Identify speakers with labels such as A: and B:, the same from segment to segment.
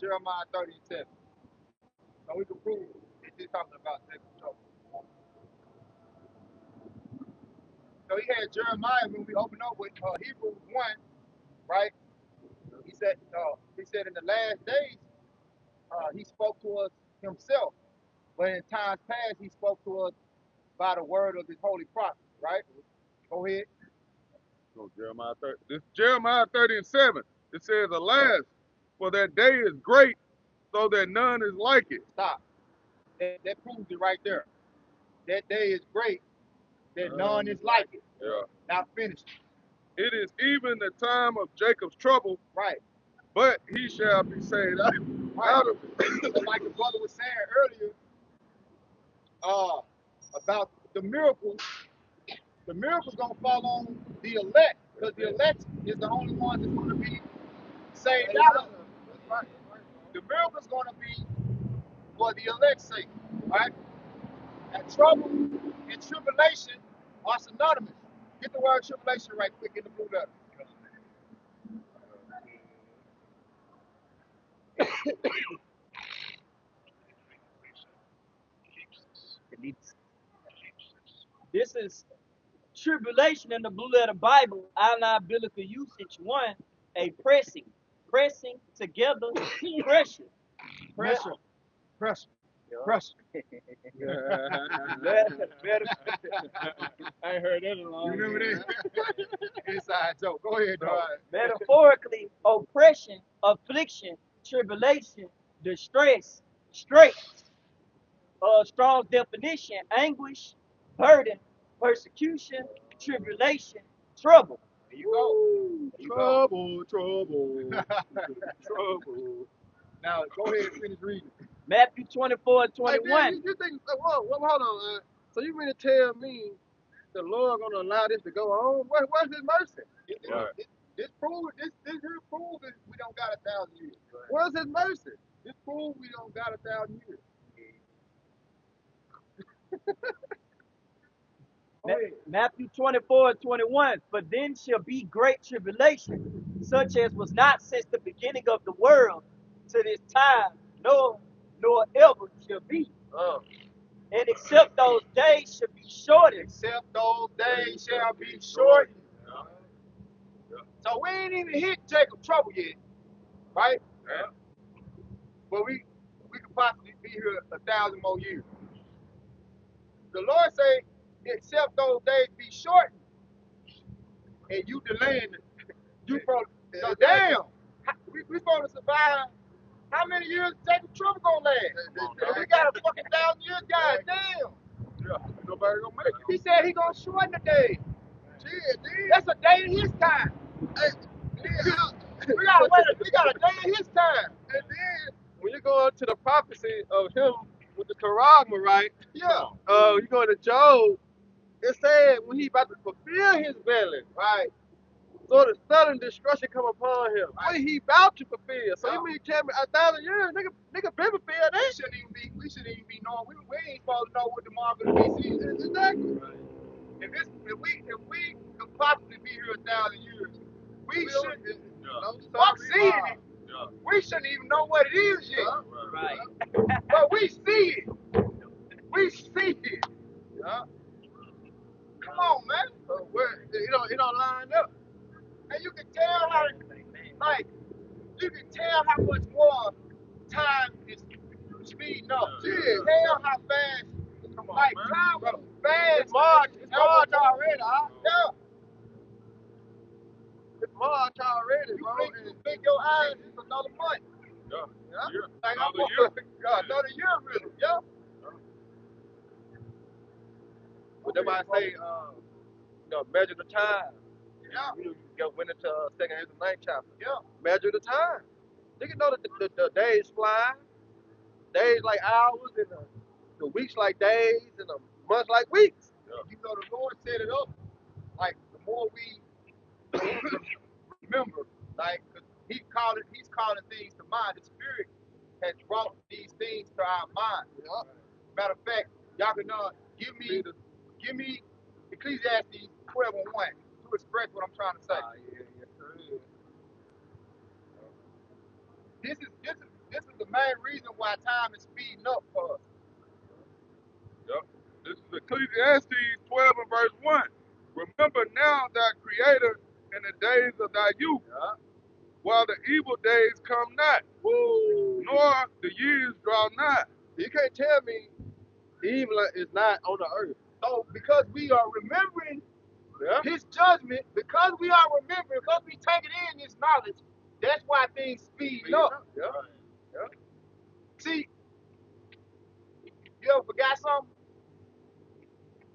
A: Jeremiah 30 and 7. So we can prove it's just talking about Jacob's trouble. So he had Jeremiah when we open up with Hebrews 1, right? He said in the last days, he spoke to us himself. But in times past, he spoke to us by the word of his holy prophet, right? Go ahead.
B: So Jeremiah 30. This Jeremiah 30 and 7. It says, alas, for that day is great, so that none is like it.
A: Stop. That proves it right there. That day is great, that none is like it.
B: Yeah.
A: Now finish.
B: It is even the time of Jacob's trouble,
A: Right.
B: but he shall be saved out
A: Right.
B: of it.
A: So like the brother was saying earlier, about the miracle's gonna fall on the elect, because the elect is the only one that's gonna be saved out of it.
B: That's right.
A: The miracle's gonna be for the elect's sake, right? And trouble and tribulation are synonymous. Get the word tribulation right quick in the blue letter.
C: This is tribulation in the Blue Letter Bible, outline biblical usage. One, a pressing together, pressure.
A: Pressure. Pressure.
C: Yeah.
A: Pressure.
C: Better.
B: I ain't heard that in a long
A: You remember that? Inside joke. Go ahead, dog.
C: Metaphorically, oppression, affliction, tribulation, distress, straits. Strong definition: anguish, burden, persecution, tribulation, trouble.
A: There you go. There you go.
B: Trouble.
A: Now go ahead and finish reading.
C: Matthew 24 and
B: Hey,
C: 21.
B: man, you think, hold on. So you mean to tell me the Lord gonna allow this to go on? Where's his mercy?
A: This here proves that we don't got 1,000 years.
B: Where's his mercy?
A: This proves we don't got 1,000 years.
C: Matthew 24 and 21. For then shall be great tribulation, such as was not since the beginning of the world to this time, nor ever shall be. And except those days shall be shortened.
A: Except those days shall be shortened. So we ain't even hit Jacob's trouble yet, right?
B: Yeah.
A: But we could possibly be here 1,000 more years. The Lord say, except those days be shortened, and you delaying it. So damn, we supposed to survive. How many years Jacob's trouble gonna last? We got a fucking 1,000 years, god damn.
B: Yeah, nobody gonna make it.
A: He said he gonna shorten the day.
B: Dude.
A: That's a day in his time. We got a day in his time.
B: And then when you go into the prophecy of him with the charagma, right?
A: Yeah.
B: You go to Job, it said when he about to fulfill his belly,
A: Right.
B: so the sudden destruction come upon him.
A: Right.
B: What he about to fulfill. So
A: Yeah.
B: you mean tell me 1,000 years, nigga been fulfilled
A: We
B: that?
A: shouldn't even be knowing. We ain't supposed to know what the mark of the beast is.
B: Exactly.
A: Right. If we could possibly be here 1,000 years, we shouldn't. Fuck seeing it.
B: Yeah.
A: We shouldn't even know what it is yet.
C: Right.
A: But we see it. We see it.
B: Yeah.
A: Come on, man.
B: It don't line up.
A: And you can tell how, like, you can tell how much more time is speeding up. You can tell how fast,
B: Come on,
A: like,
B: man.
A: time was fast.
B: It's March
A: already, huh? Yeah.
B: It's March already,
A: You
B: bro.
A: blink your eyes, it's another month.
B: Yeah.
A: Yeah.
B: Yeah.
A: Like,
B: Another year.
A: Another year, really. Yeah.
B: But they might say, measure the time.
A: Yeah.
B: You went into 2nd and 9th chapter.
A: Yeah.
B: Measure the time. Nigga know that the days fly. Days like hours, and the weeks like days, and the months like weeks.
A: Yeah. You know, the Lord set it up. Like, the more we remember, like, 'cause he's calling things to mind. The Spirit has brought these things to our mind. Yeah. Matter of fact, y'all can give me Ecclesiastes 12 and 1 to express what I'm trying to say. This time is speeding up for us.
D: Yep. This is Ecclesiastes 12 and verse 1. Remember now thy creator in the days of thy youth,
B: Yeah.
D: while the evil days come not,
B: Woo.
D: nor the years draw nigh.
B: You can't tell me evil is not on the earth.
A: So because we are remembering
B: Yeah.
A: his judgment, because we are remembering, because we taking in this knowledge, that's why things speed up.
B: Yeah. Yeah.
A: See, you ever forgot something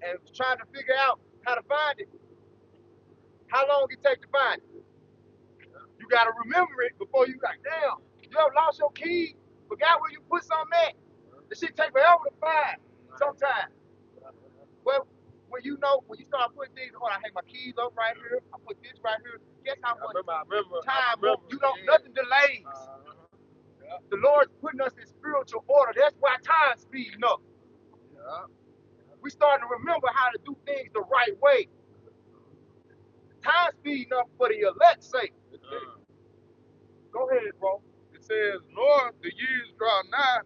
A: and was trying to figure out how to find it? How long it take to find it? You gotta remember it before you like, damn, you ever lost your key, forgot where you put something at? This shit take forever to find sometimes. Well, when you start putting things on, I hang my keys up right here, I put this right here. Guess how much
B: I remember.
A: time you don't nothing delays.
B: Yeah.
A: The Lord's putting us in spiritual order. That's why time's speeding up.
B: Yeah.
A: We starting to remember how to do things the right way. Time's speeding up for the elect's sake. Go ahead, bro.
D: It says, nor the years draw nigh,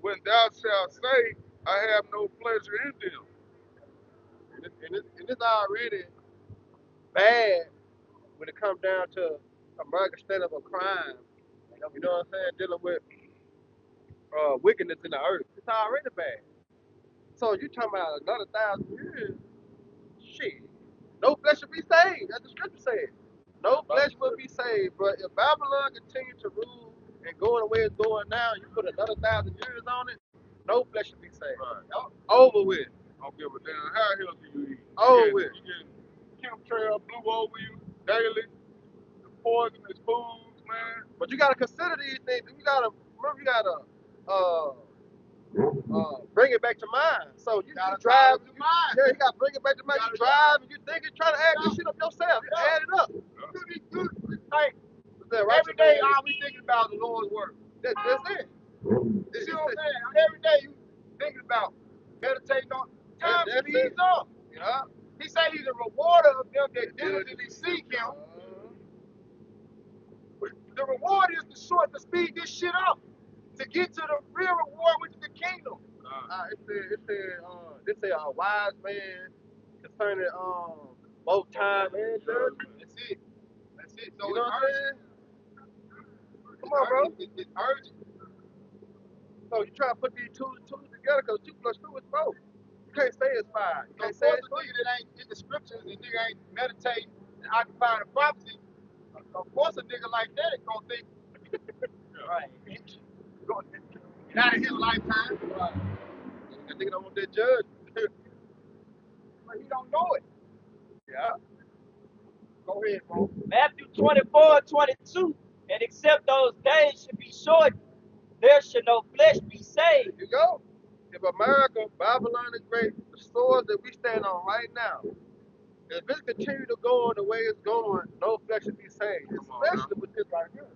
D: when thou shalt say, I have no pleasure in them.
B: And it's already bad when it comes down to American state of a crime. You know what I'm saying? Dealing with wickedness in the earth. It's already bad. So you talking about another 1,000 years? Shit. No flesh will be saved, as the scripture says. No flesh will be saved. But if Babylon continues to rule and going the way it's going now, you put another 1,000 years on it, no flesh will be saved.
D: Right.
B: Over with.
D: Don't give a damn how healthy you eat.
B: Over with.
D: You get chemtrail blew over you daily, the poisonous foods, man.
B: But you gotta consider these things. You gotta bring it back to mind. So you
A: Gotta
B: drive.
A: to mind.
B: Yeah, you gotta bring it back to mind. You drive and you think you're trying to add this shit up yourself. You add it up.
A: Like, every day, all we thinking about is the Lord's word.
B: That's it.
A: You see what I'm saying? Every day you thinking about meditating on time
B: That's
A: speeds
B: it.
A: up.
B: Yeah.
A: He said he's a rewarder of them that diligently seek him. The reward is to speed this shit up to get to the real reward, which is the kingdom.
B: It said a wise man concerning both time and judgment.
A: That's it. That's it. So
B: You know
A: it's
B: what I'm
A: urgent.
B: saying? Come on, bro.
A: It's urgent.
B: So you try to put these two together because 2 plus 2 is 4. You can't say it's 5. You
A: So
B: can't
A: of
B: say
A: course,
B: it's
A: a
B: 3.
A: nigga that ain't in the scriptures and nigga ain't meditating and occupying the prophecy, of course a nigga like that is gonna think, right, not in his lifetime.
B: Right. That nigga don't want that judge.
A: But he don't know it.
B: Yeah.
A: Go ahead, bro.
C: Matthew 24:22. And except those days should be shortened, there should no flesh be saved.
B: There you go. If America, Babylon the Great, the swords that we stand on right now, if it continue to go on the way it's going, no flesh should be saved. Especially with this right here.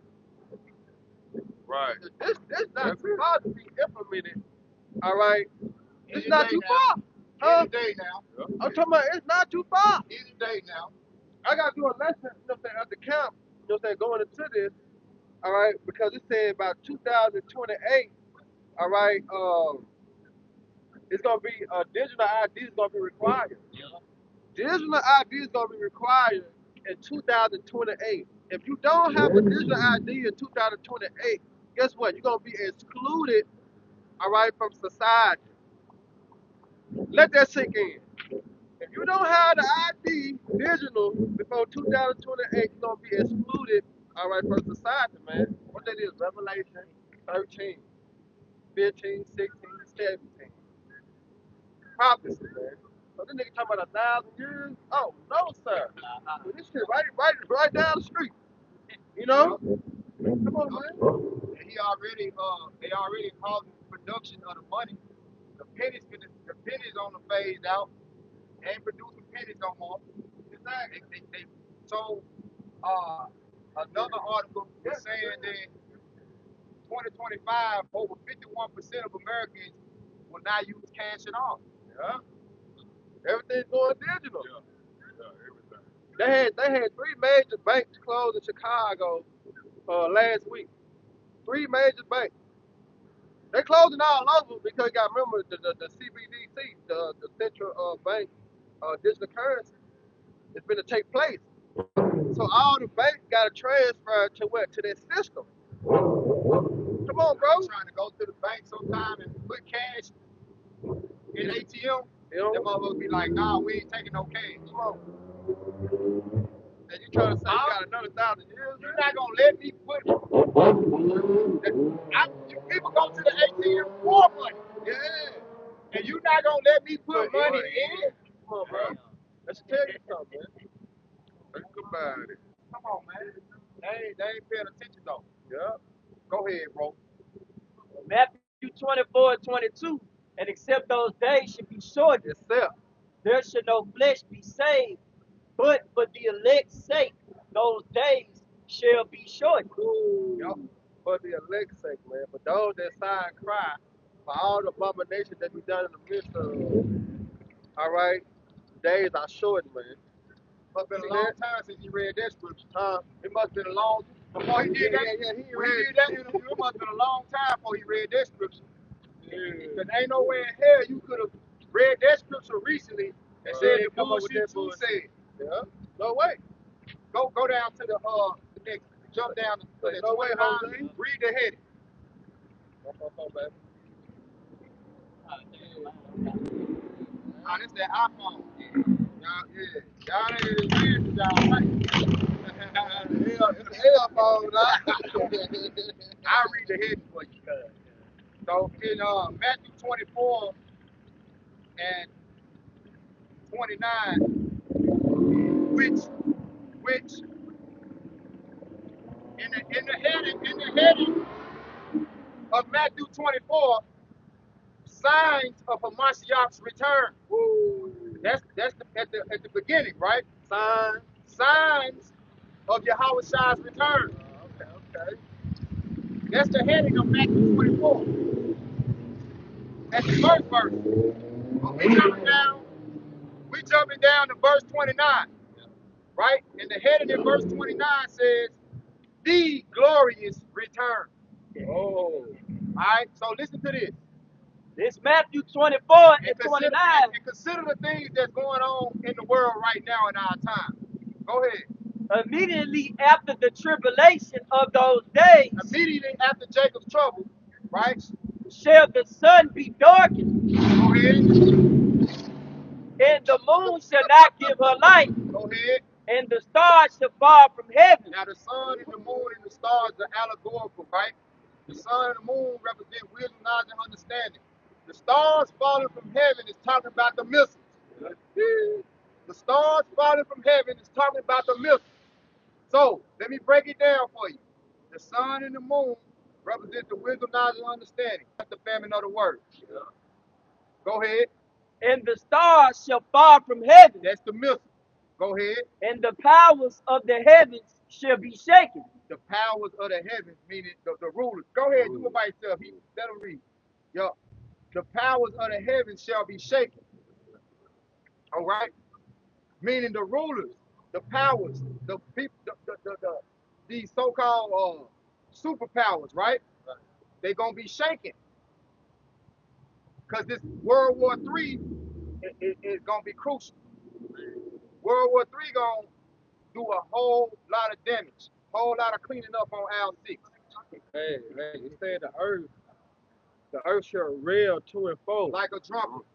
D: Right.
B: This not too far to be implemented. All right. It's
A: Any
B: not
A: day
B: too
A: now.
B: far. Huh?
A: Any day now.
B: I'm talking about it's not too far.
A: Any day now.
B: I gotta do a lesson, you know what I'm saying, at the camp, you know what I'm saying, going into this, all right, because it said about 2028, all right, it's gonna be digital ID is gonna be required. Digital ID is gonna be required in 2028. If you don't have a digital ID in 2028, guess what? You're gonna be excluded, all right, from society. Let that sink in. If you don't have the ID digital before 2028, you're gonna be excluded, all right, from society, man. What that is? Revelation 13, 15, 16, 17. Prophecy, man. So this nigga talking about 1,000 years? Oh no, sir. Well, this shit right down the street. You know? Come on, man.
A: And they already causing production of the money. The pennies on the phase out. They ain't producing pennies no more. They told another article was saying that 2025 over 51% of Americans will not use cash at all.
B: Yeah. Everything's going digital.
D: Yeah, everything.
B: They had 3 major banks closed in Chicago last week. 3 major banks. They closing all over because you got to remember the CBDC, the central bank digital currency, is going to take place. So all the banks got to transfer to what? To their system. Come on, bro.
A: I'm trying to go to the bank sometime and put cash in ATM.
B: You know,
A: Them motherfuckers be like, nah, we ain't taking no cash.
B: come on. And you trying to say you got another 1,000 years?
A: You're not gonna let me put. People go to the ATM for money.
B: Yeah.
A: And you're not gonna let me put money in?
B: Come on, bro. Let's tell you something, man.
D: Think about it.
A: Come on, man. They ain't paying attention though.
B: Yeah.
A: Go ahead, bro.
C: Matthew 24:22. And except those days should be shortened,
B: Except.
C: there should no flesh be saved. But for the elect's sake, those days shall be shortened.
B: Yup. For the elect's sake, man. For those that sigh and cry, for all the abominations that be done in the midst of, all right, days are short, man.
A: Must been a long time since he read that scripture.
B: Huh?
A: It must been a long before he did that.
B: Yeah,
A: When he did that interview, it must been a long time before he read that scripture. Because ain't no way in hell you could have read that scripture recently and said the
B: come up with
A: bullshit
B: that
A: you
B: bullshit.
A: said.
B: Yeah. No way.
A: Go down to the next, jump down to the
B: No way,
A: 29,
B: Jose.
A: read the heading. Oh, this that iPhone. Y'all ain't weird, y'all right.
B: It's an L phone,
A: I'll read the heading for you. So in Matthew 24 and 29, which in the heading of Matthew 24, signs of Hamashiach's return. That's at the beginning, right? Signs of Yahweh's return.
B: Okay.
A: That's the heading of Matthew 24. That's the first verse. But we jumping down to verse 29, right? And the heading in verse 29 says, the glorious return.
B: Oh.
A: All right, so listen to this.
C: It's Matthew 24 and 29.
A: And consider the things that's going on in the world right now in our time. Go ahead.
C: Immediately after the tribulation of those days,
A: Immediately after Jacob's trouble, right?
C: shall the sun be darkened,
A: Go ahead.
C: and the moon shall not give her light,
A: Go ahead.
C: and the stars shall fall from heaven.
A: Now the sun and the moon and the stars are allegorical, right? The sun and the moon represent wisdom, knowledge, and understanding. The stars falling from heaven is talking about the missiles. The stars falling from heaven is talking about the missiles. So let me break it down for you. The sun and the moon represent the wisdom, knowledge, and understanding. That's the famine of the word. Go ahead.
C: And the stars shall fall from heaven,
A: That's the missile. Go ahead.
C: and the powers of the heavens shall be shaken.
A: The powers of the heavens, meaning the rulers. Go ahead, do it by yourself. Let him read. Yup. The powers of the heavens shall be shaken. All right? Meaning the rulers, the powers, the people, these so-called superpowers, right? They're going to be shaken. Because this World War III is going to be crucial. World War III going to do a whole lot of damage, whole lot of cleaning up on Aisle 6.
B: Hey, you said the earth shall rail to and fro.
A: Like a trumpet.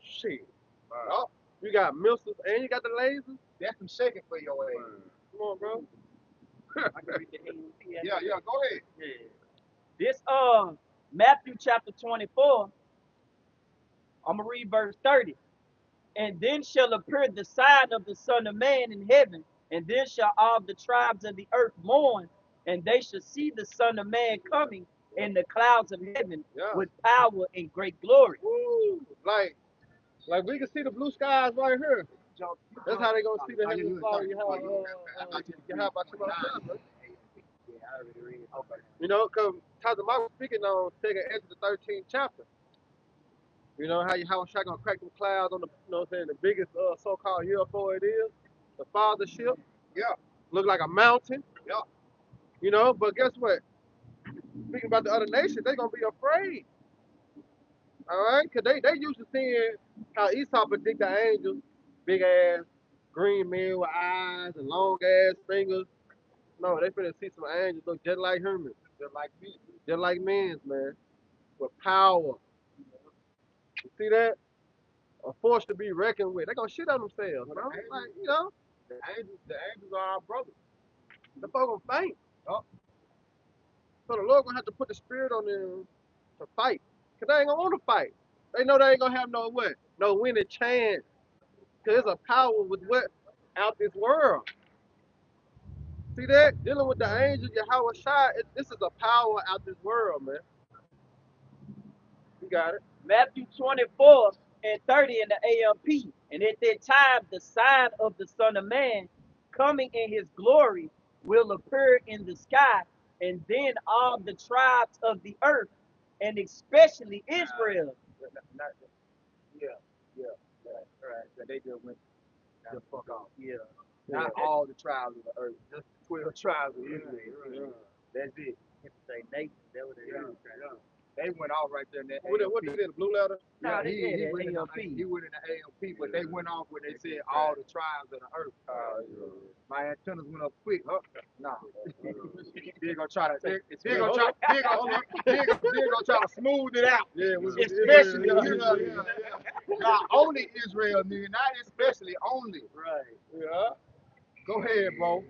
B: Shit.
A: Oh,
B: You got missiles and you got the lasers?
A: that's some shaking for your ass.
B: Come on, bro.
A: Yeah, go ahead.
C: This Matthew chapter 24, I'm gonna read verse 30. And then shall appear the sign of the Son of Man in heaven, and then shall all the tribes of the earth mourn, and they shall see the Son of Man coming in the clouds of heaven with power and great glory.
B: Woo. Like we can see the blue skies right here. That's how they gonna see the heavenly Father. You know, because Tazama was speaking on 2nd Ezra the 13th chapter. You know how Shaq gonna crack them clouds on the, you know what I'm saying, the biggest so-called UFO it is, the father ship.
A: Yeah.
B: Look like a mountain.
A: Yeah.
B: You know, but guess what? Speaking about the other nations, they gonna be afraid. All right, cause they used to seeing how Esau predict the angels, big ass green men with eyes and long ass fingers. No, they finna see some angels look just like humans, just like men's, man, with power. You see that? A force to be reckoned with. They gonna shit on themselves, bro. Like, you know,
A: The angels are our brothers.
B: the folk gonna faint.
A: Oh,
B: So the Lord gonna have to put the spirit on them to fight. Cause they ain't gonna want to fight. They know they ain't gonna have no what? No winning chance. Cause it's a power with what? Out this world. See that? Dealing with the angels, Yahweh Shai, this is a power out this world, man. You got it.
C: Matthew 24 and 30 in the AMP. And at that time, the sign of the Son of Man coming in his glory will appear in the sky, and then all the tribes of the earth, and especially Israel.
A: not, yeah, yeah, right. So they just went the fuck off.
C: Yeah.
A: Not all the tribes of the earth, just the 12 tribes of Israel.
B: Yeah.
A: That's it.
C: Say Nathan, that was
A: Yeah, yeah. They went off right there in that
B: What
A: AMP.
B: they did, the blue letter?
C: Nah, they
A: he,
C: did
A: he,
C: that
A: went in the,
C: AMP.
A: he went in the AMP, but they went off when they said all the tribes of the earth. My antennas went up quick. Huh? Nah. They're gonna try to try to smooth it out.
B: Yeah,
A: Especially,
B: yeah.
A: not only Israel, nigga, not especially, only.
C: Right.
B: Yeah.
A: Go ahead, bro.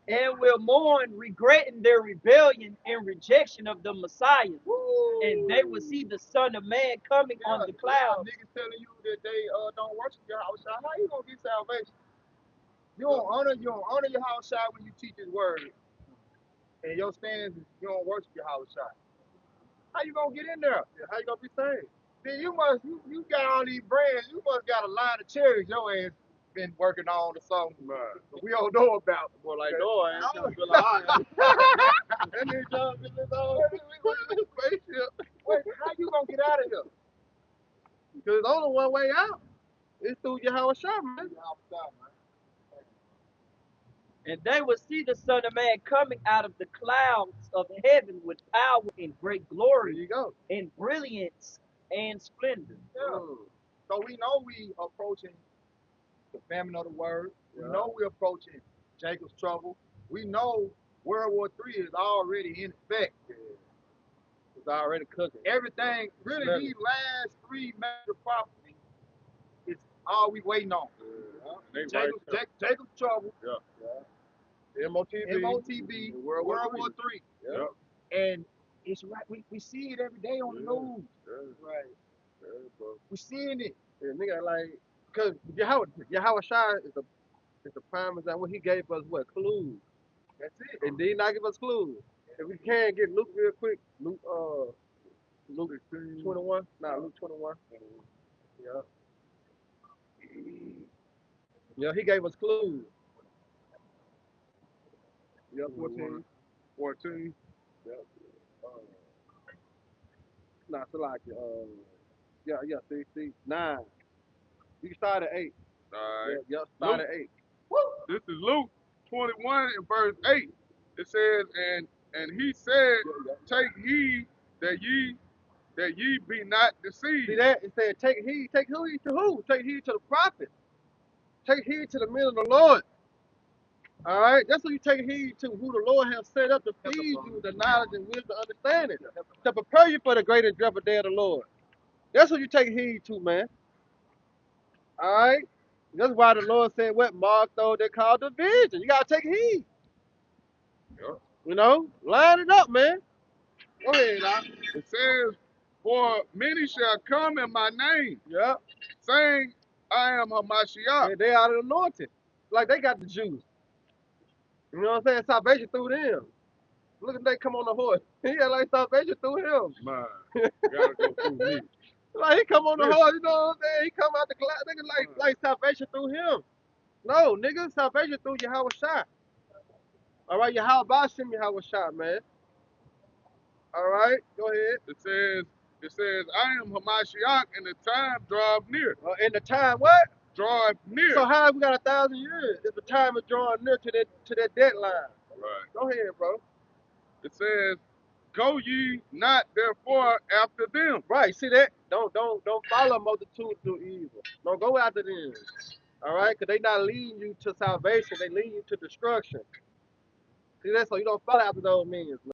C: And will mourn, regretting their rebellion and rejection of the Messiah. And they will see the Son of Man coming on the clouds.
A: Niggas telling you that they don't worship your house. How you gonna get salvation? You don't honor your house when you teach his word. And your stance is you don't worship your house. How you gonna get in there?
B: Yeah, how you gonna be saved?
A: Then you got all these brands. You must got a line of cherries your ass been working on or something. But we don't know about.
B: More like, no, I ain't trying to feel That nigga trying to feel his own spaceship.
A: Wait, how you gonna get out of here?
B: Because there's only one way out. It's through Yahweh Shai, man.
C: And they will see the Son of Man coming out of the clouds of heaven with power and great
B: There
C: glory
B: you go.
C: and brilliance and splendor.
A: Yeah. So we know we approaching the famine of the word.
B: Yeah.
A: We know we're approaching Jacob's trouble. We know World War III is already in effect.
B: It's already cooking.
A: Everything, really,
B: Better.
A: these last three major prophecies is all we waiting on. Jacob's trouble,
B: MOTB.
A: MOTB,
B: World War
A: War
B: III.
A: III.
B: Yeah.
A: And it's right, we see it every day on the news.
C: Right.
A: We're seeing it.
B: Yeah, nigga, like, because Yahweh Shai is the prime example. What he gave us, what, clues.
A: That's it.
B: And did not give us clues. If we can get Luke real quick, Luke 21. Nah, Luke 21. Yeah. Yeah, he gave us clues. Yeah, 14.
D: 14.
B: Yeah. Nah, so like, yeah, see, 9. You can start at 8.
D: All right.
B: Yeah, start at 8.
D: This is Luke 21 and verse 8. It says, and he said, take heed that ye be not deceived.
B: See that? It said, take heed. Take heed to who? Take heed to the prophet. Take heed to the men of the Lord. All right? That's what you take heed to, who the Lord has set up to feed you with the knowledge and wisdom and understanding, to prepare you for the great and dreadful day of the Lord. That's what you take heed to, man. All right? That's why the Lord said, what Mark, though, they called the vision. You got to take heed.
D: Yep.
B: You know? Line it up, man. Go ahead, Doc.
D: It says, for many shall come in my name,
B: Yeah.
D: saying, I am Hamashiach.
B: They are anointed. Like they got the Jews. You know what I'm saying? Salvation through them. Look at they come on the horse. He had like salvation through him.
D: Man, gotta go through me.
B: Like he come on the horse, you know what I'm saying? He come out the cloud, nigga, like salvation through him. No, nigga, salvation through Yahweh Shai. All right, Yahweh Bashim, Yahweh Shai, man. All right, go ahead.
D: It says, I am Hamashiach, and the time draweth near.
B: In the time, what?
D: Draweth near.
B: So how have we got 1,000 years? If the time is drawing near to that deadline.
D: Right.
B: Go ahead, bro.
D: It says, go ye not therefore after them.
B: Right, see that? Don't follow multitudes do evil. Don't go after them. All right, because they not leading you to salvation. They leading you to destruction. See, that's so you don't follow after those men.